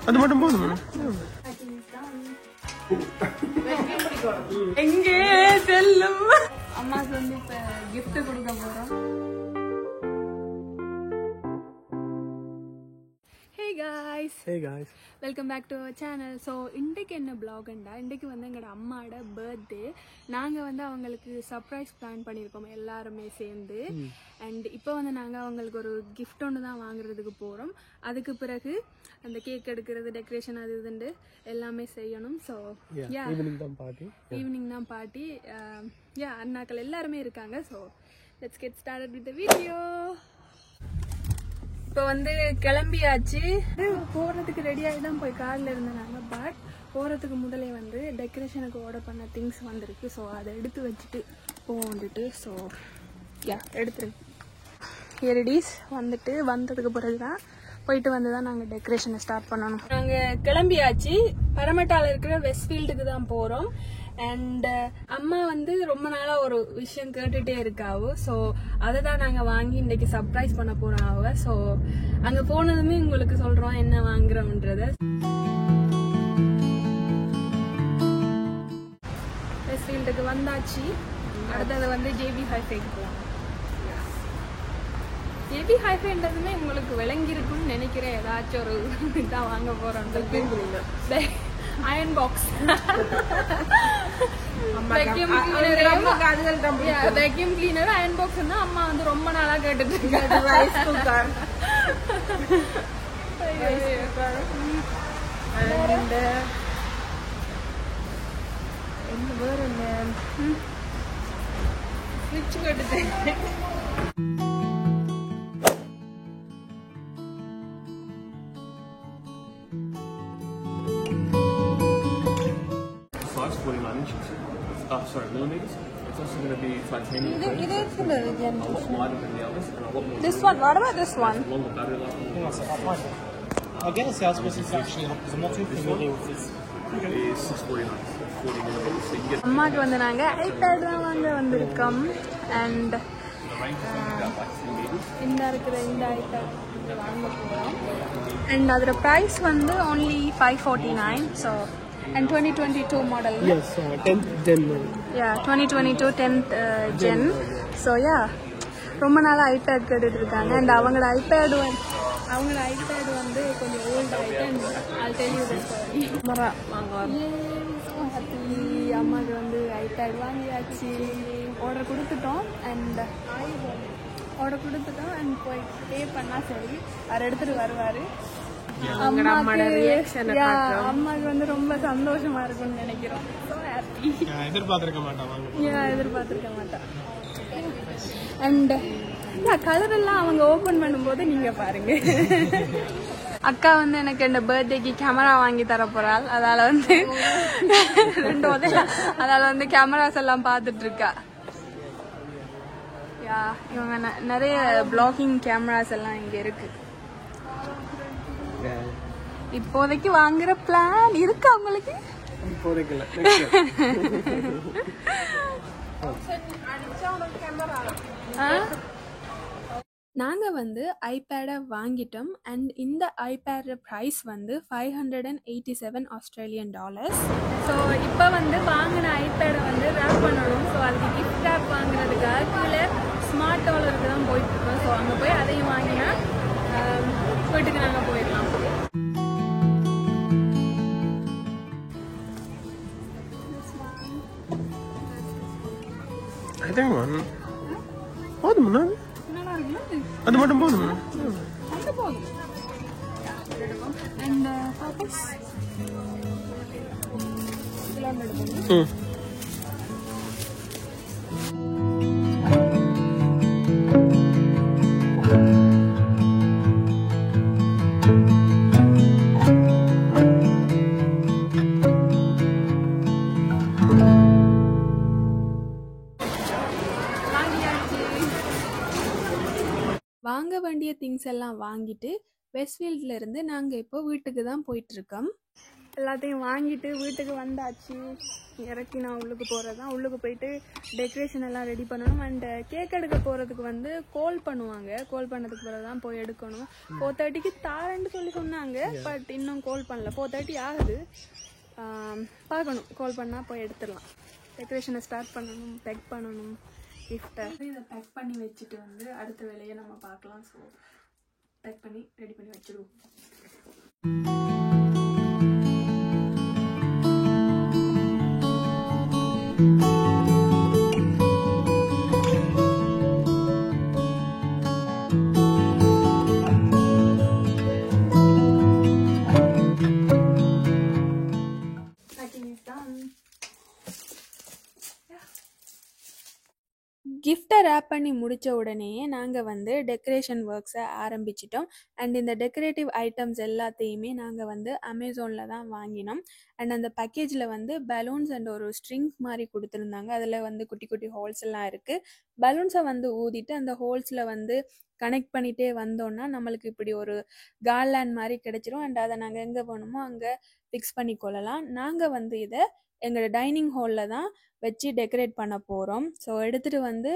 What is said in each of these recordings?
அது மட்டும் போதும். எங்கே செல்லும் அம்மாக்கு வந்து இப்ப gift கொடுக்க போறோம். Hey guys, welcome back to our channel. So இன்றைக்கு என்ன vlogண்டா, இன்றைக்கு வந்து எங்களோட அம்மாவோட பர்த்டே. நாங்க வந்து அவங்களுக்கு சர்ப்ரைஸ் பிளான் பண்ணியிருக்கோம் எல்லாருமே சேர்ந்து. அண்ட் இப்போ வந்து நாங்க அவங்களுக்கு ஒரு கிஃப்ட் ஒன்று தான் வாங்குறதுக்கு போறோம். அதுக்கு பிறகு அந்த கேக் எடுக்கிறது, டெக்கரேஷன் அது இதுண்டு எல்லாமே செய்யணும். ஸோ ஈவினிங் தான் பார்ட்டி. அண்ணாக்கள் எல்லாருமே இருக்காங்க. So let's get started with the video. இப்போ வந்து கிளம்பியாச்சு. போகிறதுக்கு ரெடியாகி தான் போய் காரில் இருந்தேனாங்க. பட் போகிறதுக்கு முதலே வந்து டெக்கரேஷனுக்கு ஆர்டர் பண்ண திங்ஸ் வந்திருக்கு. ஸோ அதை எடுத்து வச்சுட்டு வந்துட்டு ஸோ எடுத்துருக்கு ஹியரிடீஸ் வந்துட்டு வந்ததுக்கு பிறகு தான் போயிட்டு வந்து தான் நாங்கள் டெக்கரேஷனை ஸ்டார்ட் பண்ணணும். நாங்கள் கிளம்பியாச்சு. பரமட்டாவில் இருக்கிற வெஸ்ட்ஃபீல்டுக்கு தான் போகிறோம். அண்ட் அம்மா வந்து ரொம்ப நாளா ஒரு விஷயம் கேட்டுட்டே இருக்காவோ. ஸோ அதை தான் நாங்கள் வாங்கி இன்னைக்கு சர்ப்ரைஸ் பண்ண போறோம் அவ. ஸோ அங்க போனதுமே உங்களுக்கு சொல்றோம் என்ன வாங்குறோம்ன்றத. வெஸ்ட்ஃபீல்டுக்கு வந்தாச்சு. அடுத்தது வந்து ஜேபி ஹைஃபைக்கு போகணும். ஜேபி ஹைஃபைன்றதுமே உங்களுக்கு விளங்கி இருக்கும்னு நினைக்கிறேன். ஏதாச்சும் ஒரு இதான் வாங்க போறோம். Iron box, vacuum cleaner, iron box தான் அம்மா வந்து ரொம்ப நாளா கேட்டுட்டு இருக்காங்க. ஸ்விட்ச் கேட்டுட்டு millimeters. It's also going to be titanium. It's a little gentle. Lighter than the others. This one, what about this one? Longer battery life. I'll get a salesperson to actually help because I'm not too familiar with this. It's 649. 40 millimeters. So you can get அம்மாக்கு வந்து நாங்க iPad தான் வாங்க வந்திருக்கோம். And இந்த இருக்கிற இந்த iPad வாங்க போகிறோம். அண்ட் அதோட ப்ரைஸ் வந்து only $549. So and 2022 model. Yes, 10th gen model. Yeah, 2022 10th gen. So ரொம்ப நாளா ஐபேட் கேட்டுட்டு இருக்காங்க. அண்ட் அவங்களோட ஐபேட் வந்து கொஞ்சம் ஓல்ட் ஆயிட்டு. I'll tell you the story. அம்மாக்கு வந்து ஐபேட் வாங்கியாச்சு. ஆர்டர் கொடுத்துட்டோம். அண்ட் போய் பே பண்ணா சரி அவர் எடுத்துட்டு வருவாரு. அம்மாக்கு வந்து ரொம்ப சந்தோஷமா இருக்கும்னு நினைக்கிறோம். எதிர்பார்த்திருக்க மாட்டா. அண்ட் கலர் எல்லாம் அவங்க ஓபன் பண்ணும்போது நீங்க பாருங்க. அக்கா வந்து எனக்கு இந்த பர்த்டேக்கு கேமரா வாங்கி தர போறாள். அதால வந்து கேமராஸ் எல்லாம் பார்த்துட்டு இருக்கா. இவங்க நிறைய பிளாகிங் கேமராஸ் எல்லாம் இங்க இருக்கு. இப்போதைக்கு வாங்குற பிளான் இருக்கு அவங்களுக்கு. நாங்க வந்து ஐபேடை வாங்கிட்டோம். அண்ட் இந்த ஐபேட் பிரைஸ் வந்து $587 Australian. ஸோ இப்போ வந்து வாங்கின ஐபேடை வந்து ரேப் பண்ணணும். ஸோ அதுக்கு கிஃப்ட் ரேப் வாங்குறதுக்காக கீழே ஸ்மார்ட் டாலருக்கு தான் போயிட்டு இருக்கோம். ஸோ அங்கே போய் அதையும் வாங்கினா வீட்டுக்கு நாங்கள் போயிடலாம். போதும், அது மட்டும் போதும். வாங்க வேண்டிய திங்ஸ் எல்லாம் வாங்கிட்டு வெஸ்ட்ஃபீல்ட்ல இருந்து நாங்க இப்போ வீட்டுக்கு தான் போயிட்டு இருக்கோம். எல்லாத்தையும் வாங்கிட்டு வீட்டுக்கு வந்தாச்சு. இறக்கி நான் உள்ளுக்கு போகிறது தான். உள்ளுக்கு போயிட்டு டெக்கரேஷன் எல்லாம் ரெடி பண்ணணும். அண்ட் கேக் எடுக்க போகிறதுக்கு வந்து கால் பண்ணுவாங்க. கால் பண்ணதுக்கு பிறகு தான் போய் எடுக்கணும். 4:30க்கு தாரேன்னு சொல்லி சொன்னாங்க. பட் இன்னும் கால் பண்ணல. 4:30 ஆகுது. பார்க்கணும். கால் பண்ணால் போய் எடுத்துடலாம். டெக்கரேஷனை ஸ்டார்ட் பண்ணணும், பேக் பண்ணணும் கிஃப்ட்டை. இதை பேக் பண்ணி வச்சுட்டு வந்து அடுத்த வேலையை நம்ம பார்க்கலாம். ஸோ பேக் பண்ணி ரெடி பண்ணி வச்சுருவோம். கிஃப்டை ரேப் பண்ணி முடித்த உடனேயே நாங்கள் வந்து டெக்கரேஷன் ஒர்க்ஸை ஆரம்பிச்சிட்டோம். அண்ட் இந்த டெக்கரேட்டிவ் ஐட்டம்ஸ் எல்லாத்தையுமே நாங்கள் வந்து அமேசானில் தான் வாங்கினோம். அண்ட் அந்த பேக்கேஜில் வந்து பலூன்ஸ் அண்ட் ஒரு ஸ்ட்ரிங் மாதிரி கொடுத்துருந்தாங்க. அதில் வந்து குட்டி குட்டி ஹோல்ஸ் எல்லாம் இருக்குது. பலூன்ஸை வந்து ஊதிட்டு அந்த ஹோல்ஸில் வந்து கனெக்ட் பண்ணிகிட்டே வந்தோன்னா நம்மளுக்கு இப்படி ஒரு கார்லேண்ட் மாதிரி கிடச்சிரும். அண்ட் அதை நாங்கள் எங்கே போகணுமோ அங்கே ஃபிக்ஸ் பண்ணி கொள்ளலாம். நாங்கள் வந்து இதை எங்களோட டைனிங் ஹாலில் தான் வச்சு டெக்கரேட் பண்ண போகிறோம். ஸோ எடுத்துகிட்டு வந்து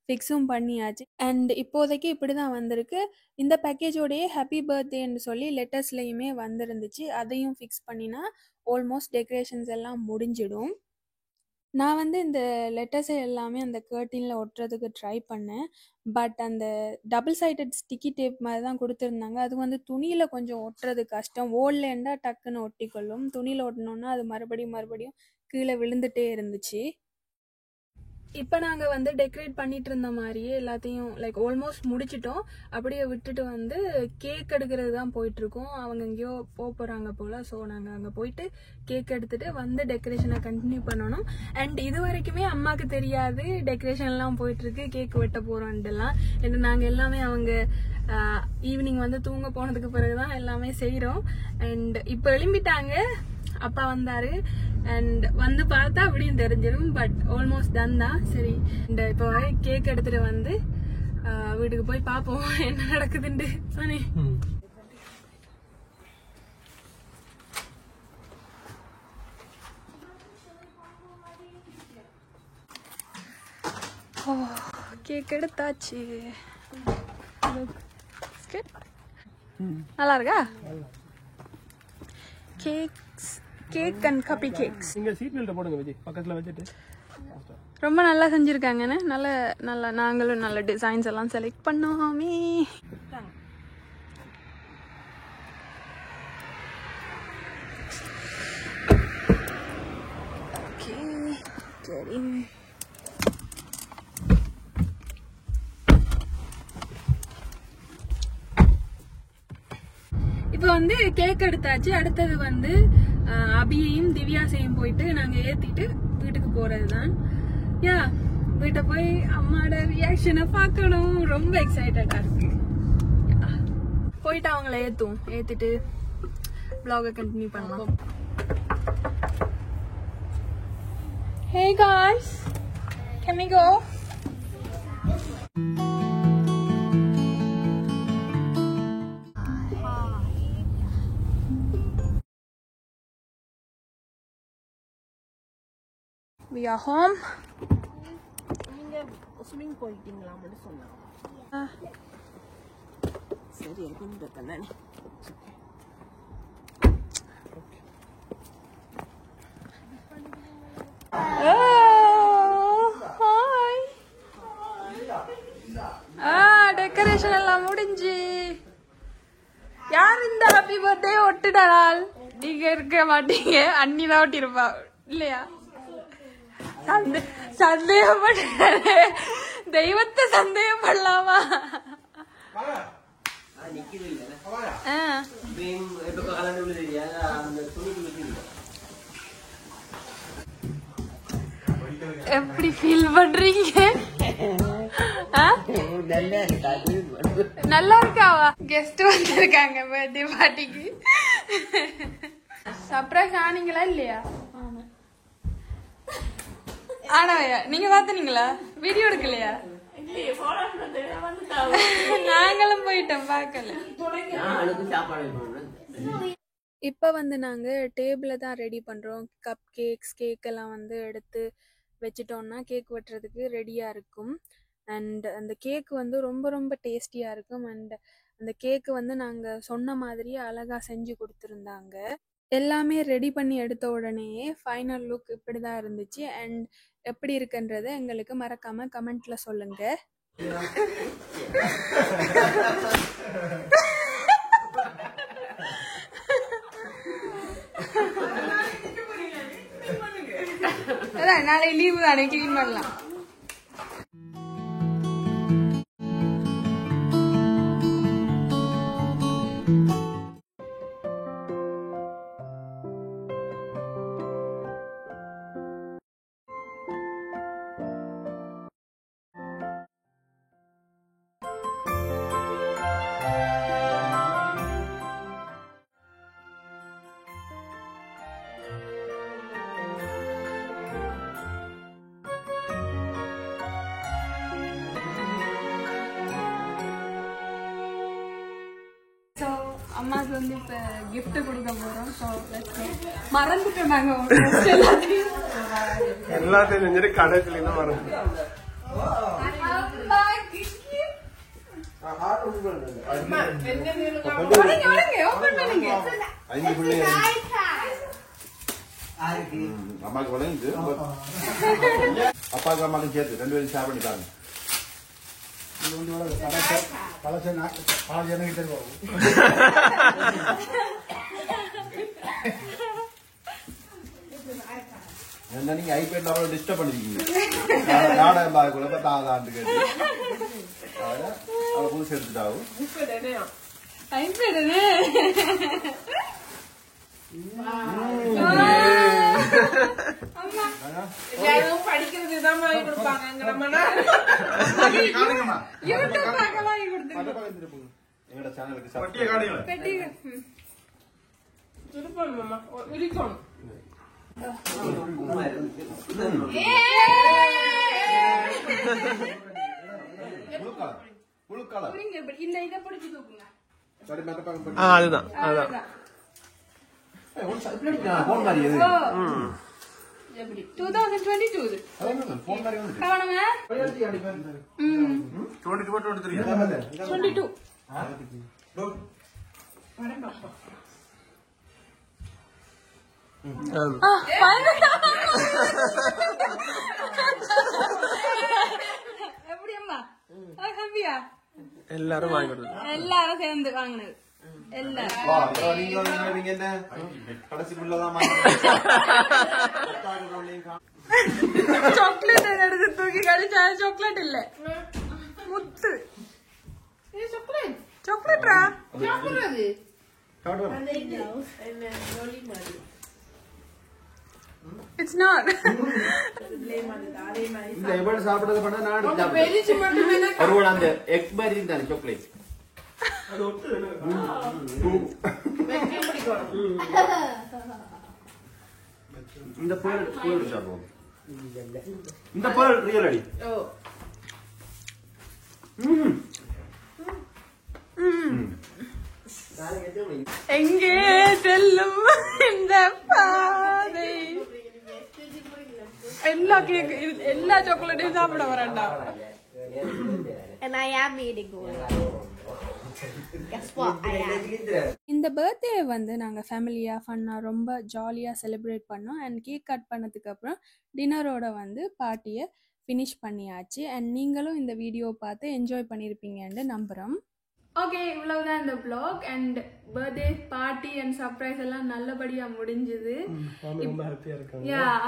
ஃபிக்ஸும் பண்ணியாச்சு. அண்ட் இப்போதைக்கு இப்படி தான் வந்திருக்கு. இந்த பேக்கேஜோடையே ஹாப்பி பர்த்டேன்னு சொல்லி லெட்டர்ஸ்லையுமே வந்துருந்துச்சு. அதையும் ஃபிக்ஸ் பண்ணினா ஆல்மோஸ்ட் டெக்கரேஷன்ஸ் எல்லாம் முடிஞ்சிடும். நான் வந்து இந்த லெட்டர்ஸை எல்லாமே அந்த கர்டீனில் ஒட்டுறதுக்கு ட்ரை பண்ணேன். பட் அந்த டபுள் சைடட் ஸ்டிக்கி டேப் மாதிரி தான் கொடுத்துருந்தாங்க. அது வந்து துணியில் கொஞ்சம் ஒட்டுறது கஷ்டம். ஓல்லேண்டா டக்குன்னு ஒட்டிக்கொள்ளும். துணியில் ஒட்டினோன்னா அது மறுபடியும் கீழே விழுந்துட்டே இருந்துச்சு. இப்போ நாங்கள் வந்து டெக்கரேட் பண்ணிட்டு இருந்த மாதிரியே எல்லாத்தையும் லைக் ஆல்மோஸ்ட் முடிச்சிட்டோம். அப்படியே விட்டுட்டு வந்து கேக் எடுக்கிறது தான் போயிட்டுருக்கோம். அவங்க எங்கேயோ போகிறாங்க போல். ஸோ நாங்கள் அங்கே போயிட்டு கேக் எடுத்துகிட்டு வந்து டெக்கரேஷனை கண்டினியூ பண்ணணும். அண்ட் இது வரைக்குமே அம்மாவுக்கு தெரியாது டெக்கரேஷன்லாம் போயிட்டுருக்கு, கேக் வெட்ட போகிறோன்ட்டுலாம். ஏன்னா நாங்கள் எல்லாமே அவங்க ஈவினிங் வந்து தூங்க போனதுக்கு பிறகு தான் எல்லாமே செய்கிறோம். அண்ட் இப்போ எழும்பிட்டாங்க. அப்பா வந்தாரு. அண்ட் வந்து பார்த்தா அப்படியும் தெரிஞ்சிடும். பட் ஆல்மோஸ்ட் டன் தான். சரி, இந்த இப்போ கேக் எடுத்துட்டு வந்து வீட்டுக்கு போய் பார்ப்போம் என்ன நடக்குதுன்னு. தானே கேக் எடுத்தாச்சு. நல்லா இருக்கா? கேக் அண்ட் கப்பி கேக்ஸ். நீங்க சீட் பெல்ட் போடுங்க விஜய், பக்கத்துல வச்சிட்டு. ரொம்ப நல்லா செஞ்சிருக்காங்கன்னு. நல்ல நாங்களும் நல்ல டிசைன்ஸ் எல்லாம் செலக்ட் பண்ணோமே. ஓகே சரி. இப்போ வந்து கேக் எடுத்தாச்சு. அடுத்தது வந்து அபியையும் திவ்யாசையும் போயிட்டு நாங்கள் ஏற்றிட்டு வீட்டுக்கு போகிறது தான். யா, வீட்டை போய் அம்மாவோட ரியாக்ஷனை பார்க்கணும். ரொம்ப எக்ஸைட்டடாக இருக்கு. போயிட்டு அவங்கள ஏற்றிட்டு vlog-ஐ கண்டினியூ பண்ணலாம். Hey guys, can we go? We are home. நீங்க ஸ்விமிங் போயிட்டீங்களா அப்படி சொன்னாங்க. சரி இருக்குன்னு தானே. டெக்கரேஷன் எல்லாம் முடிஞ்சு. யார் இந்த ஹாப்பி பர்த்டே ஒட்டுடால்? நீங்க இருக்க மாட்டீங்க, அண்ணி தான் ஒட்டிருப்பா இல்லையா? சந்தேகப்பட்ட தெய்வத்தை சந்தேகப்படலாமா? எப்படி ஃபீல் பண்றீங்க? நல்லா இருக்காவா? கெஸ்ட் வந்திருக்காங்க பர்த்டே பார்ட்டிக்கு. சர்ப்ரைஸ் ஆனீங்களா இல்லையா? ஆனவையா? நீங்க பாத்தீங்களா? வீடியோ எடுக்கலையா? நாங்களும் போயிட்டோம், பார்க்கல. இப்போ வந்து நாங்கள் டேபிளை தான் ரெடி பண்ணுறோம். கப் கேக் எல்லாம் வந்து எடுத்து வச்சிட்டோம்னா கேக் வெட்டுறதுக்கு ரெடியாக இருக்கும். அண்ட் அந்த கேக் வந்து ரொம்ப ரொம்ப டேஸ்டியாக இருக்கும். அண்ட் அந்த கேக்கு வந்து நாங்கள் சொன்ன மாதிரியே அழகாக செஞ்சு கொடுத்துருந்தாங்க. எல்லாமே ரெடி பண்ணி எடுத்த உடனேயே ஃபைனல் லுக் இப்படி தான் இருந்துச்சு. அண்ட் எப்படி இருக்குன்றதை எங்களுக்கு மறக்காமல் கமெண்ட்டில் சொல்லுங்கள். நாளை லீவு தானே, கிளீன் பண்ணலாம். ஸோ அம்மாவுக்கு வந்து இப்போ கிஃப்ட் கொடுக்க போகிறோம். ஸோ மறந்துட்டோம் நாங்கள் எல்லாத்தையும் செஞ்சுட்டு கடைசியில மறந்து அம்மாக்கு வளைந்து அப்பாவுக்கு அம்மாக்கும் சேர்த்து 2 பேரும் ஷேர் பண்ணிட்டாங்க. நீங்க ஐபேட்ல அவ்வளவு டிஸ்டர்ப் பண்ணிருக்கீங்க. நாடகம் பார்க்கல தாதாண்டு கேட்டு அவ புதுசு எடுத்துட்டாவும் படிக்கிறதுதான் வாங்கி கொடுப்பாங்க. எங்களோட சேனலுக்கு அதுதான் அதுதான் போன் மாதிரி எது 2022 போன் மாதிரி வந்து 22 எப்படியம்மா ஹாப்பியா? எல்லாரும் வாங்கி கொடுத்து எல்லாரும் சேர்ந்து வாங்கினது எல்லாரும். சாக்லேட் எடுத்து தூக்கி கழிச்சா சாக்லேட் இல்ல முத்து சாக்லேட்டா இட்ஸ் நாட் சாப்பிடறது பண்ண நான் அந்த எக்ஸ்பைரி தானே சாக்லேட் இந்த பேர் சாப்பிடுவோம். இந்த பேர் ரியல் அடி எங்கே செல்லும் இந்த பாதை. எல்லா கேக் எல்லா சாக்லேட்டையும் சாப்பிட வரேன்டா. And I am eating one. Guess what? I am. இந்த பர்த்டே வந்து நாங்கள் ஃபேமிலியாக ஃபன்னாக ரொம்ப ஜாலியாக செலிப்ரேட் பண்ணோம். அண்ட் கேக் கட் பண்ணதுக்கு அப்புறம் டின்னரோட வந்து பார்ட்டியை ஃபினிஷ் பண்ணியாச்சு. அண்ட் நீங்களும் இந்த வீடியோ பார்த்து என்ஜாய் பண்ணியிருப்பீங்கன்னு நம்புகிறோம். ஓகே, இவ்வளவுதான் இந்த vlog. And birthday party and surprise எல்லாம் நல்லபடியாக முடிஞ்சுது.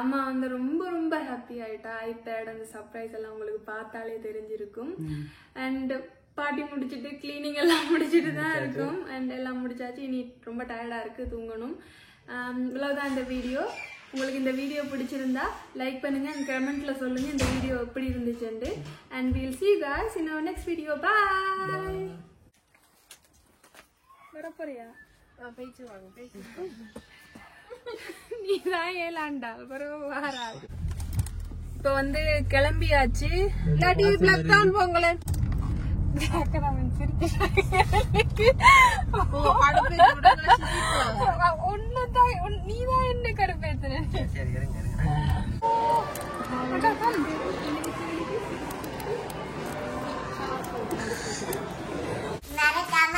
அம்மா வந்து ரொம்ப ரொம்ப ஹாப்பி ஆயிட்டா. ஐபேட் அந்த சர்ப்ரைஸ் எல்லாம் உங்களுக்கு பார்த்தாலே தெரிஞ்சிருக்கும். அண்ட் பார்ட்டி முடிச்சுட்டு கிளீனிங் எல்லாம் முடிச்சுட்டு தான் இருக்கும். அண்ட் எல்லாம் முடிச்சாச்சு. இனி ரொம்ப டயர்டாக இருக்குது, தூங்கணும். இவ்வளவுதான் இந்த வீடியோ. உங்களுக்கு இந்த வீடியோ பிடிச்சிருந்தா லைக் பண்ணுங்க அண்ட் கமெண்ட்ல சொல்லுங்க இந்த வீடியோ எப்படி இருந்துச்சுன்னு. And we'll see you guys in our next video. Bye. வரப்போறியா? பேச்சு வாங்க பேச்சு. நீ தான் ஏலாண்டா வாரா. இப்போ வந்து கிளம்பியாச்சு. இல்லாட்டி பிளக் டவுன் போங்களேன். கண்ண